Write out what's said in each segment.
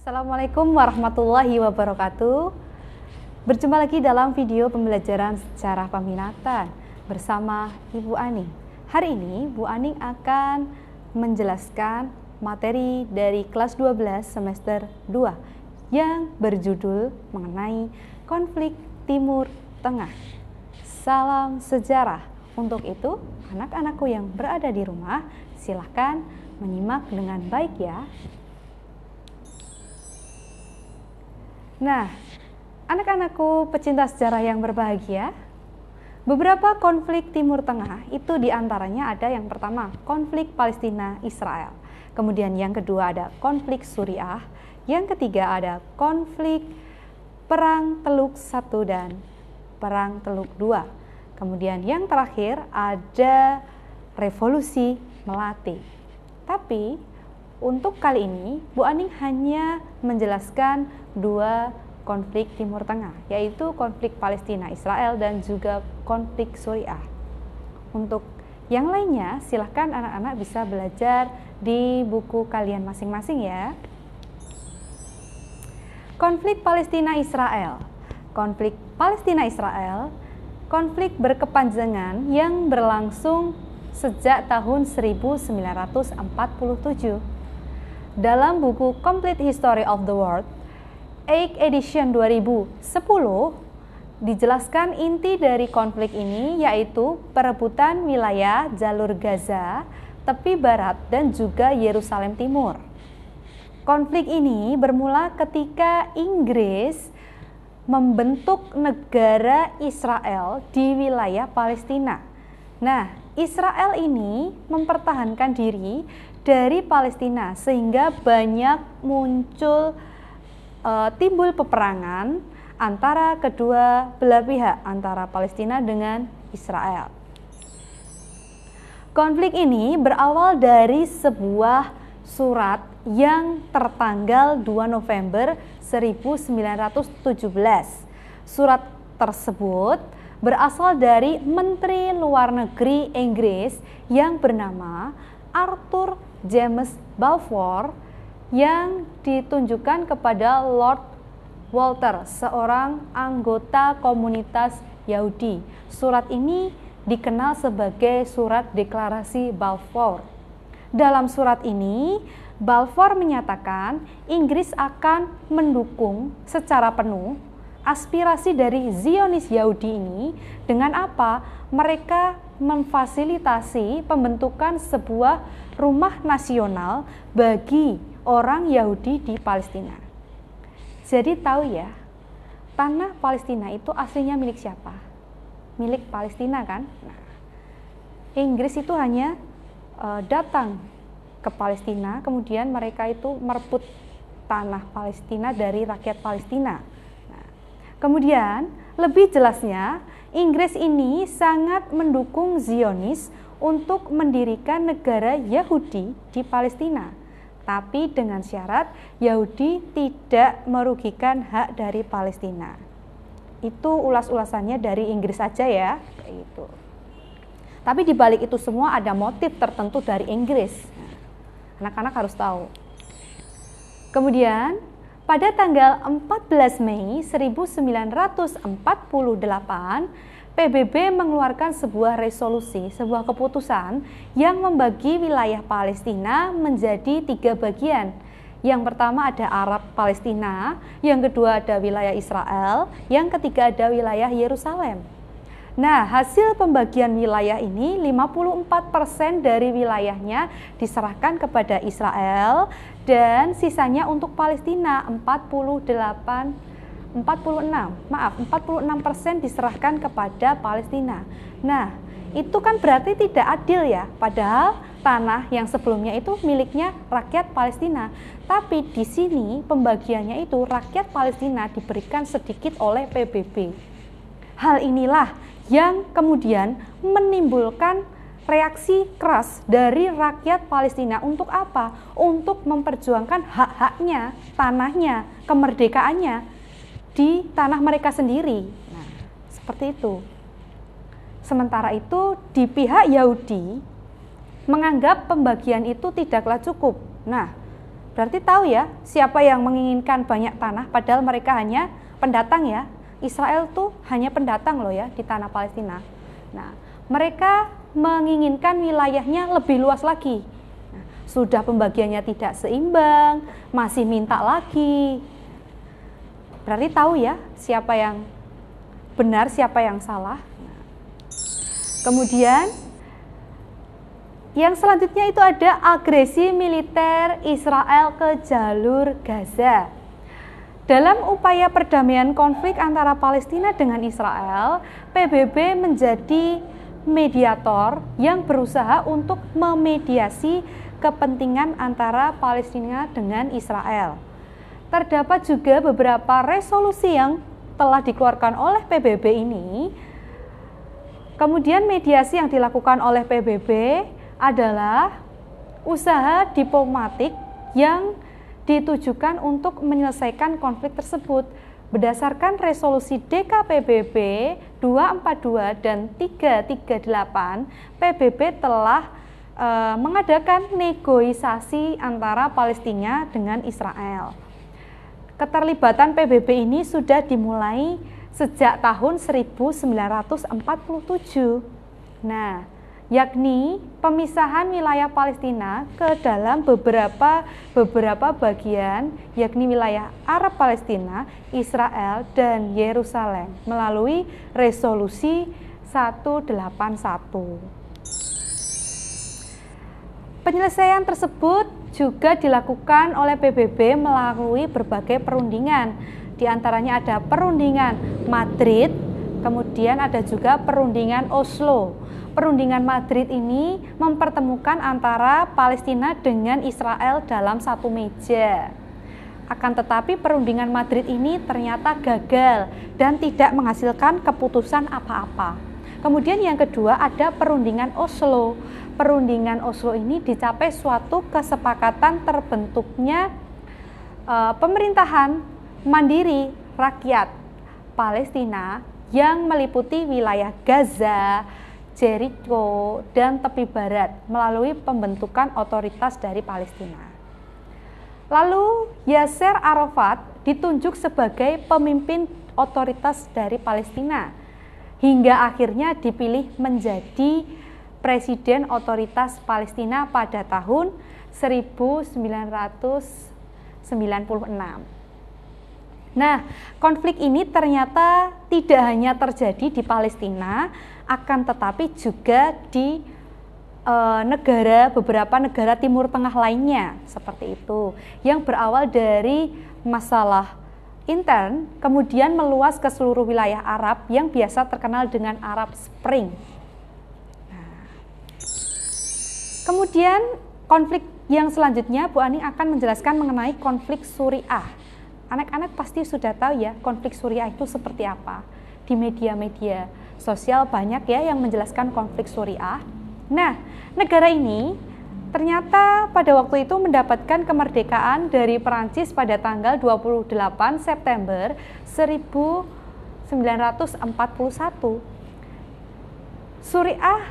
Assalamualaikum warahmatullahi wabarakatuh. Berjumpa lagi dalam video pembelajaran sejarah peminatan bersama Ibu Aning. Hari ini Bu Aning akan menjelaskan materi dari kelas 12 semester 2 yang berjudul mengenai konflik Timur Tengah. Salam sejarah. Untuk itu, anak-anakku yang berada di rumah, silahkan menyimak dengan baik ya. Nah, anak-anakku pecinta sejarah yang berbahagia, beberapa konflik Timur Tengah itu diantaranya ada yang pertama konflik Palestina-Israel, kemudian yang kedua ada konflik Suriah, yang ketiga ada konflik Perang Teluk I dan Perang Teluk II, kemudian yang terakhir ada Revolusi Melati. Tapi untuk kali ini Bu Aning hanya menjelaskan dua konflik Timur Tengah, yaitu konflik Palestina-Israel dan juga konflik Suriah. Untuk yang lainnya, silahkan anak-anak bisa belajar di buku kalian masing-masing ya. Konflik Palestina-Israel. Konflik Palestina-Israel, konflik berkepanjangan yang berlangsung sejak tahun 1947. Dalam buku Complete History of the World, 8 edition 2010, dijelaskan inti dari konflik ini yaitu perebutan wilayah jalur Gaza, tepi barat dan juga Yerusalem Timur. Konflik ini bermula ketika Inggris membentuk negara Israel di wilayah Palestina. Nah, Israel ini mempertahankan diri dari Palestina sehingga banyak muncul timbul peperangan antara kedua belah pihak, antara Palestina dengan Israel. Konflik ini berawal dari sebuah surat yang tertanggal 2 November 1917. Surat tersebut berasal dari Menteri Luar Negeri Inggris yang bernama Arthur James Balfour yang ditunjukkan kepada Lord Walter, seorang anggota komunitas Yahudi. Surat ini dikenal sebagai Surat Deklarasi Balfour. Dalam surat ini, Balfour menyatakan Inggris akan mendukung secara penuh aspirasi dari Zionis Yahudi ini dengan apa? Mereka memfasilitasi pembentukan sebuah rumah nasional bagi orang Yahudi di Palestina. Jadi tahu ya, tanah Palestina itu aslinya milik siapa? Milik Palestina kan? Nah, Inggris itu hanya datang ke Palestina, kemudian mereka itu merebut tanah Palestina dari rakyat Palestina. Nah, kemudian lebih jelasnya, Inggris ini sangat mendukung Zionis untuk mendirikan negara Yahudi di Palestina. Tapi dengan syarat Yahudi tidak merugikan hak dari Palestina. Itu ulas-ulasannya dari Inggris aja ya, itu. Tapi di balik itu semua ada motif tertentu dari Inggris. Anak-anak harus tahu. Kemudian pada tanggal 14 Mei 1948, PBB mengeluarkan sebuah resolusi, sebuah keputusan yang membagi wilayah Palestina menjadi 3 bagian. Yang pertama ada Arab Palestina, yang kedua ada wilayah Israel, yang ketiga ada wilayah Yerusalem. Nah, hasil pembagian wilayah ini 54% dari wilayahnya diserahkan kepada Israel dan sisanya untuk Palestina 46% diserahkan kepada Palestina. Nah, itu kan berarti tidak adil ya, padahal tanah yang sebelumnya itu miliknya rakyat Palestina. Tapi di sini pembagiannya itu rakyat Palestina diberikan sedikit oleh PBB. Hal inilah yang kemudian menimbulkan reaksi keras dari rakyat Palestina untuk apa? Untuk memperjuangkan hak-haknya, tanahnya, kemerdekaannya di tanah mereka sendiri. Nah, seperti itu. Sementara itu di pihak Yahudi menganggap pembagian itu tidaklah cukup. Nah, Berarti tahu ya siapa yang menginginkan banyak tanah padahal mereka hanya pendatang ya. Israel tuh hanya pendatang loh ya di tanah Palestina. Nah, mereka menginginkan wilayahnya lebih luas lagi. Nah, sudah pembagiannya tidak seimbang, masih minta lagi. Berarti tahu ya siapa yang benar, siapa yang salah. Nah, kemudian yang selanjutnya itu ada agresi militer Israel ke jalur Gaza. Dalam upaya perdamaian konflik antara Palestina dengan Israel, PBB menjadi mediator yang berusaha untuk memediasi kepentingan antara Palestina dengan Israel. Terdapat juga beberapa resolusi yang telah dikeluarkan oleh PBB ini. Kemudian mediasi yang dilakukan oleh PBB adalah usaha diplomatik yang ditujukan untuk menyelesaikan konflik tersebut. Berdasarkan resolusi DKPBB 242 dan 338, PBB telah mengadakan negosiasi antara Palestina dengan Israel. Keterlibatan PBB ini sudah dimulai sejak tahun 1947. Nah, yakni pemisahan wilayah Palestina ke dalam beberapa bagian, yakni wilayah Arab Palestina, Israel, dan Yerusalem melalui resolusi 181. Penyelesaian tersebut juga dilakukan oleh PBB melalui berbagai perundingan. Di antaranya ada perundingan Madrid, kemudian ada juga perundingan Oslo. Perundingan Madrid ini mempertemukan antara Palestina dengan Israel dalam satu meja. Akan tetapi perundingan Madrid ini ternyata gagal dan tidak menghasilkan keputusan apa-apa. Kemudian yang kedua ada perundingan Oslo. Perundingan Oslo ini dicapai suatu kesepakatan terbentuknya pemerintahan mandiri rakyat Palestina yang meliputi wilayah Gaza, Jericho, dan tepi barat melalui pembentukan otoritas dari Palestina. Lalu Yasser Arafat ditunjuk sebagai pemimpin otoritas dari Palestina hingga akhirnya dipilih menjadi Presiden Otoritas Palestina pada tahun 1996. Nah, konflik ini ternyata tidak hanya terjadi di Palestina, akan tetapi juga di beberapa negara Timur Tengah lainnya, seperti itu, yang berawal dari masalah intern, kemudian meluas ke seluruh wilayah Arab yang biasa terkenal dengan Arab Spring. Nah, kemudian konflik yang selanjutnya Bu Ani akan menjelaskan mengenai konflik Suriah. Anak-anak pasti sudah tahu ya konflik Suriah itu seperti apa. Di media-media sosial banyak ya yang menjelaskan konflik Suriah. Nah, negara ini ternyata pada waktu itu mendapatkan kemerdekaan dari Perancis pada tanggal 28 September 1941. Suriah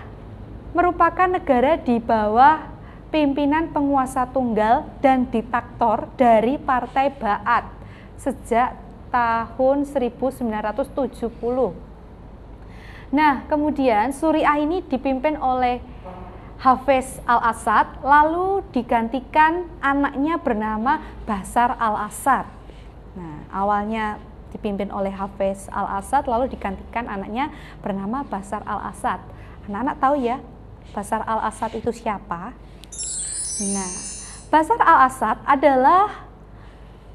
merupakan negara di bawah pimpinan penguasa tunggal dan diktator dari Partai Ba'ath sejak tahun 1970. Nah, kemudian Suriah ini dipimpin oleh Hafez al-Assad, lalu digantikan anaknya bernama Bashar al-Assad. Nah, awalnya dipimpin oleh Hafez al-Assad, lalu digantikan anaknya bernama Bashar al-Assad. Anak-anak tahu ya, Bashar al-Assad itu siapa? Nah, Bashar al-Assad adalah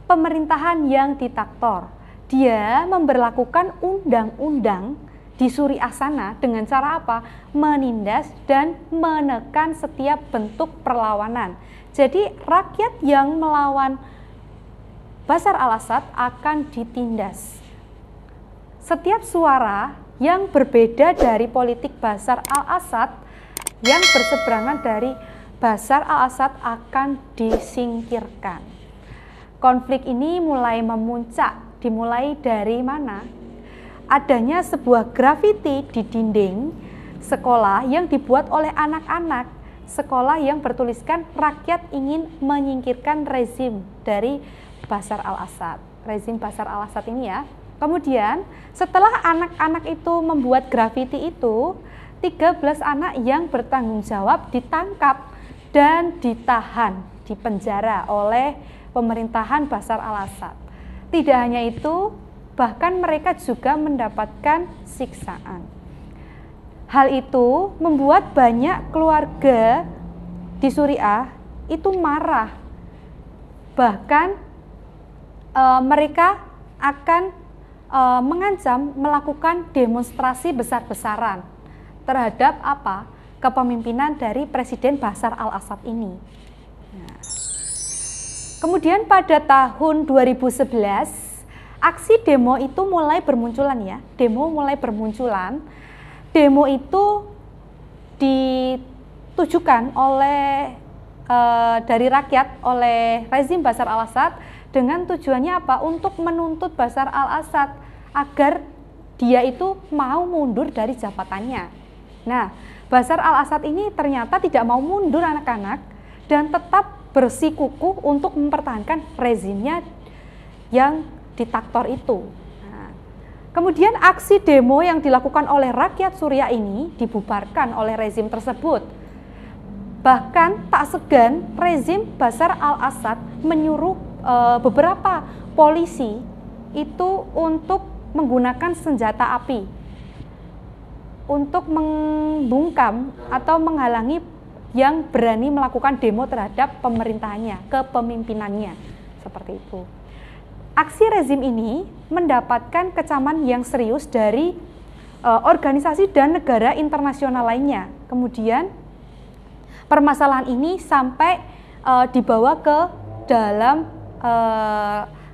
pemerintahan yang diktator. Dia memberlakukan undang-undang di Suriah sana dengan cara apa? Menindas dan menekan setiap bentuk perlawanan. Jadi rakyat yang melawan Bashar al-Assad akan ditindas. Setiap suara yang berbeda dari politik Bashar al-Assad yang berseberangan dari Bashar al-Assad akan disingkirkan. Konflik ini mulai memuncak, dimulai dari mana? Adanya sebuah grafiti di dinding sekolah yang dibuat oleh anak-anak sekolah yang bertuliskan rakyat ingin menyingkirkan rezim dari Bashar al-Assad. Rezim Bashar al-Assad ini ya. Kemudian setelah anak-anak itu membuat grafiti itu, 13 anak yang bertanggung jawab ditangkap dan ditahan di penjara oleh pemerintahan Bashar al-Assad. Tidak hanya itu, bahkan mereka juga mendapatkan siksaan. Hal itu membuat banyak keluarga di Suriah itu marah. Bahkan mereka akan mengancam melakukan demonstrasi besar-besaran terhadap apa? Kepemimpinan dari Presiden Bashar al-Assad ini. Nah, kemudian pada tahun 2011 aksi demo itu mulai bermunculan ya. Demo mulai bermunculan. Demo itu ditujukan oleh dari rakyat oleh rezim Bashar al-Assad dengan tujuannya apa? Untuk menuntut Bashar al-Assad agar dia itu mau mundur dari jabatannya. Nah, Bashar al-Assad ini ternyata tidak mau mundur anak-anak dan tetap bersikukuh untuk mempertahankan rezimnya yang diktator itu. Nah, kemudian aksi demo yang dilakukan oleh rakyat Suriah ini dibubarkan oleh rezim tersebut. Bahkan tak segan rezim Bashar al-Assad menyuruh beberapa polisi itu untuk menggunakan senjata api untuk membungkam atau menghalangi yang berani melakukan demo terhadap pemerintahannya, kepemimpinannya, seperti itu. Aksi rezim ini mendapatkan kecaman yang serius dari organisasi dan negara internasional lainnya. Kemudian permasalahan ini sampai dibawa ke dalam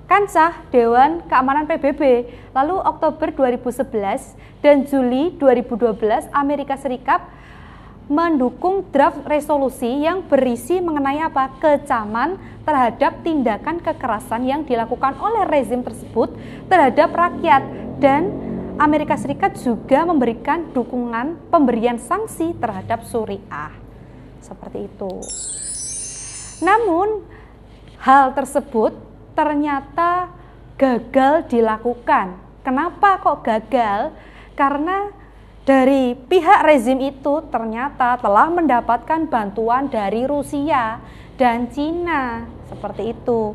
kancah Dewan Keamanan PBB. Lalu Oktober 2011 dan Juli 2012 Amerika Serikat mendukung draft resolusi yang berisi mengenai apa? Kecaman terhadap tindakan kekerasan yang dilakukan oleh rezim tersebut terhadap rakyat, dan Amerika Serikat juga memberikan dukungan pemberian sanksi terhadap Suriah. Seperti itu. Namun hal tersebut ternyata gagal dilakukan. Kenapa kok gagal? Karena dari pihak rezim itu ternyata telah mendapatkan bantuan dari Rusia dan Cina, seperti itu.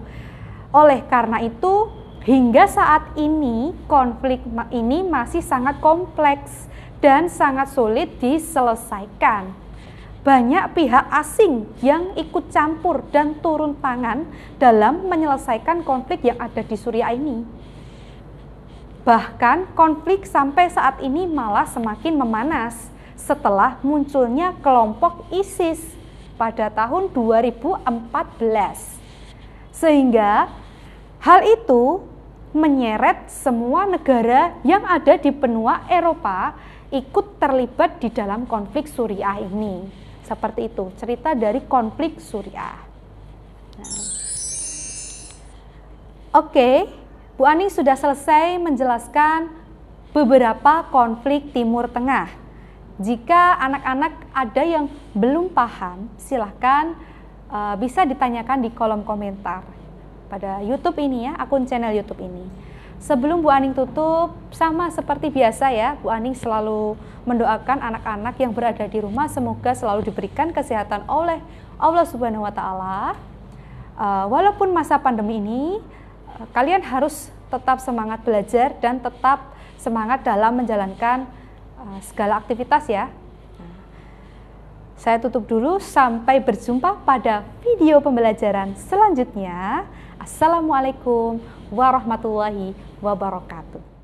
Oleh karena itu, hingga saat ini konflik ini masih sangat kompleks dan sangat sulit diselesaikan. Banyak pihak asing yang ikut campur dan turun tangan dalam menyelesaikan konflik yang ada di Suriah ini. Bahkan konflik sampai saat ini malah semakin memanas setelah munculnya kelompok ISIS pada tahun 2014. Sehingga hal itu menyeret semua negara yang ada di benua Eropa ikut terlibat di dalam konflik Suriah ini. Seperti itu cerita dari konflik Suriah. Nah. Oke, Bu Aning sudah selesai menjelaskan beberapa konflik Timur Tengah. Jika anak-anak ada yang belum paham, silahkan bisa ditanyakan di kolom komentar pada YouTube ini ya, akun channel YouTube ini. Sebelum Bu Aning tutup, sama seperti biasa ya, Bu Aning selalu mendoakan anak-anak yang berada di rumah semoga selalu diberikan kesehatan oleh Allah Subhanahu wa Ta'ala. Walaupun masa pandemi ini, kalian harus tetap semangat belajar dan tetap semangat dalam menjalankan segala aktivitas ya. Saya tutup dulu, sampai berjumpa pada video pembelajaran selanjutnya. Assalamualaikum warahmatullahi wabarakatuh.